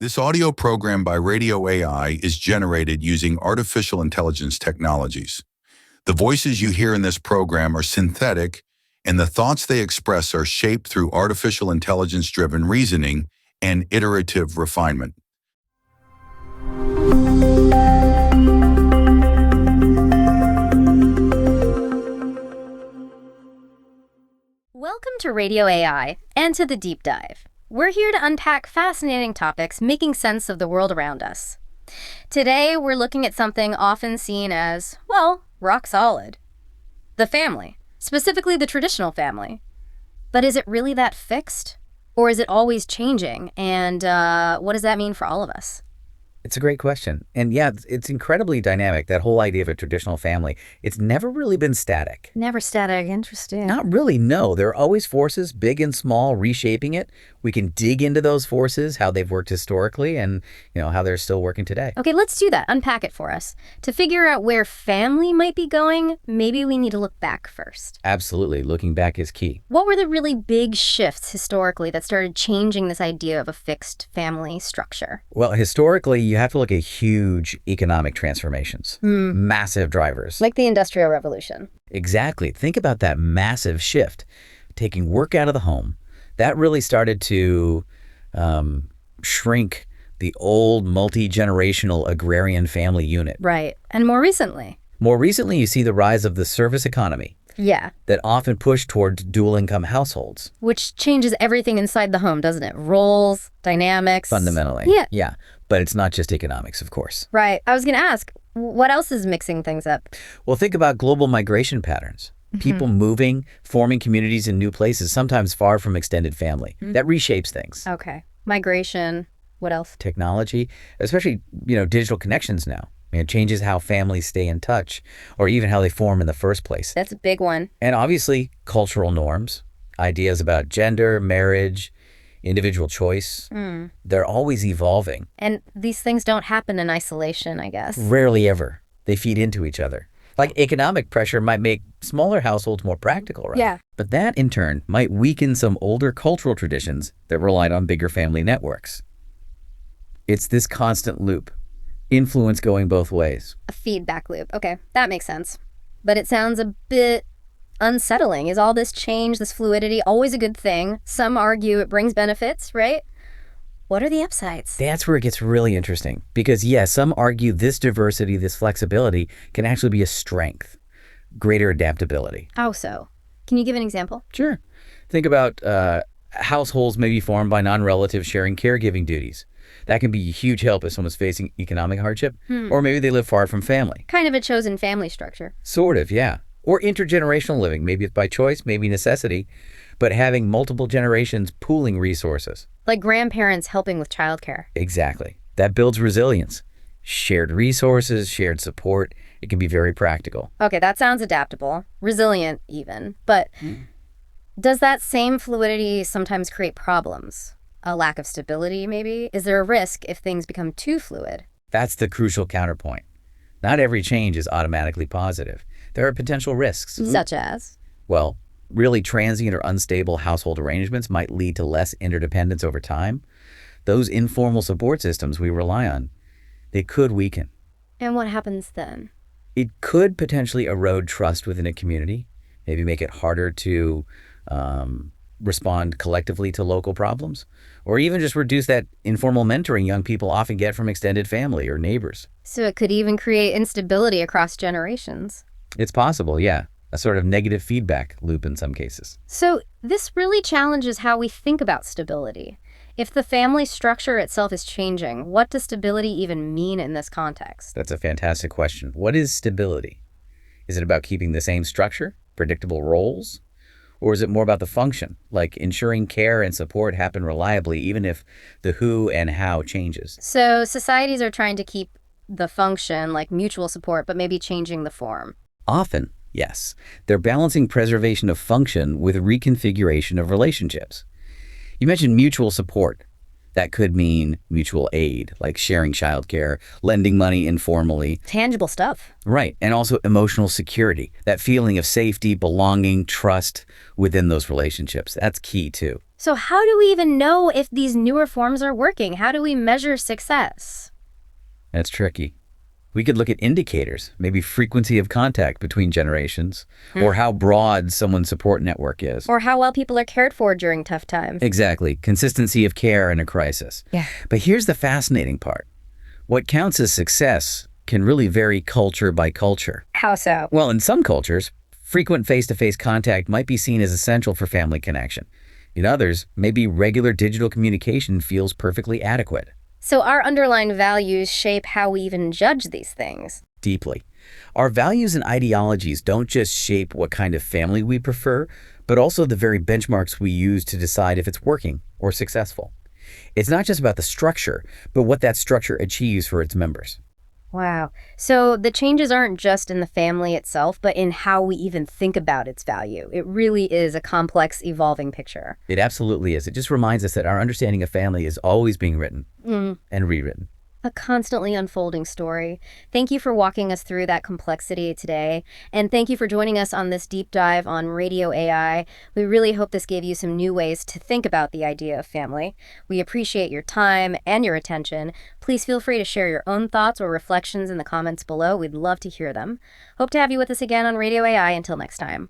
This audio program by Radio AI is generated using artificial intelligence technologies. The voices you hear in this program are synthetic, and the thoughts they express are shaped through artificial intelligence-driven reasoning and iterative refinement. Welcome to Radio AI and to the Deep Dive. We're here to unpack fascinating topics, making sense of the world around us. Today, we're looking at something often seen as, well, rock solid. The family, specifically the traditional family. But is it really that fixed? Or is it always changing? And what does that mean for all of us? It's a great question. And yeah, it's incredibly dynamic, that whole idea of a traditional family. It's never really been static. Never static. Interesting. Not really, no. There are always forces, big and small, reshaping it. We can dig into those forces, how they've worked historically and, how they're still working today. Okay, let's do that. Unpack it for us. To figure out where family might be going, maybe we need to look back first. Absolutely. Looking back is key. What were the really big shifts historically that started changing this idea of a fixed family structure? Well, historically, you have to look at huge economic transformations, massive drivers. Like the Industrial Revolution. Exactly. Think about that massive shift, taking work out of the home. That really started to shrink the old multi-generational agrarian family unit. Right. And more recently? More recently, you see the rise of the service economy. Yeah. That often push towards dual-income households. Which changes everything inside the home, doesn't it? Roles, dynamics. Fundamentally. Yeah. But it's not just economics, of course. Right. I was going to ask, what else is mixing things up? Well, think about global migration patterns. People moving, forming communities in new places, sometimes far from extended family. That reshapes things. Okay. Migration. What else? Technology, especially, digital connections now. It changes how families stay in touch or even how they form in the first place. That's a big one. And obviously, cultural norms, ideas about gender, marriage, individual choice, they're always evolving. And these things don't happen in isolation, I guess. Rarely ever. They feed into each other. Like economic pressure might make smaller households more practical, right? Yeah. But that, in turn, might weaken some older cultural traditions that relied on bigger family networks. It's this constant loop, influence going both ways. A feedback loop. Okay, that makes sense. But it sounds a bit unsettling. Is all this change, this fluidity, always a good thing? Some argue it brings benefits, right? What are the upsides? That's where it gets really interesting. Because, yes, some argue this diversity, this flexibility can actually be a strength, greater adaptability. How so? Can you give an example? Sure. Think about households may be formed by non-relatives sharing caregiving duties. That can be a huge help if someone's facing economic hardship. Or maybe they live far from family. Kind of a chosen family structure. Sort of, yeah. Or intergenerational living. Maybe it's by choice, maybe necessity, but having multiple generations pooling resources. Like grandparents helping with childcare. Exactly. That builds resilience. Shared resources, shared support. It can be very practical. Okay, that sounds adaptable. Resilient, even. But does that same fluidity sometimes create problems? A lack of stability, maybe? Is there a risk if things become too fluid? That's the crucial counterpoint. Not every change is automatically positive. There are potential risks. Such as? Well, really transient or unstable household arrangements might lead to less interdependence over time. Those informal support systems we rely on, they could weaken. And what happens then? It could potentially erode trust within a community, maybe make it harder to respond collectively to local problems, or even just reduce that informal mentoring young people often get from extended family or neighbors. So it could even create instability across generations. It's possible, yeah. A sort of negative feedback loop in some cases. So this really challenges how we think about stability. If the family structure itself is changing, what does stability even mean in this context? That's a fantastic question. What is stability? Is it about keeping the same structure, predictable roles? Or is it more about the function, like ensuring care and support happen reliably even if the who and how changes? So societies are trying to keep the function, like mutual support, but maybe changing the form. Often, yes. They're balancing preservation of function with reconfiguration of relationships. You mentioned mutual support. That could mean mutual aid, like sharing childcare, lending money informally. Tangible stuff. Right. And also emotional security, that feeling of safety, belonging, trust within those relationships. That's key too. So how do we even know if these newer forms are working? How do we measure success? That's tricky. We could look at indicators, maybe frequency of contact between generations, or how broad someone's support network is. Or how well people are cared for during tough times. Exactly. Consistency of care in a crisis. Yeah. But here's the fascinating part. What counts as success can really vary culture by culture. How so? Well, in some cultures, frequent face-to-face contact might be seen as essential for family connection. In others, maybe regular digital communication feels perfectly adequate. So our underlying values shape how we even judge these things. Deeply. Our values and ideologies don't just shape what kind of family we prefer, but also the very benchmarks we use to decide if it's working or successful. It's not just about the structure, but what that structure achieves for its members. Wow. So the changes aren't just in the family itself, but in how we even think about its value. It really is a complex, evolving picture. It absolutely is. It just reminds us that our understanding of family is always being written and rewritten. A constantly unfolding story. Thank you for walking us through that complexity today. And thank you for joining us on this deep dive on radio AI. We really hope this gave you some new ways to think about the idea of family. We appreciate your time and your attention. Please feel free to share your own thoughts or reflections in the comments below. We'd love to hear them. Hope to have you with us again on Radio AI. Until next time.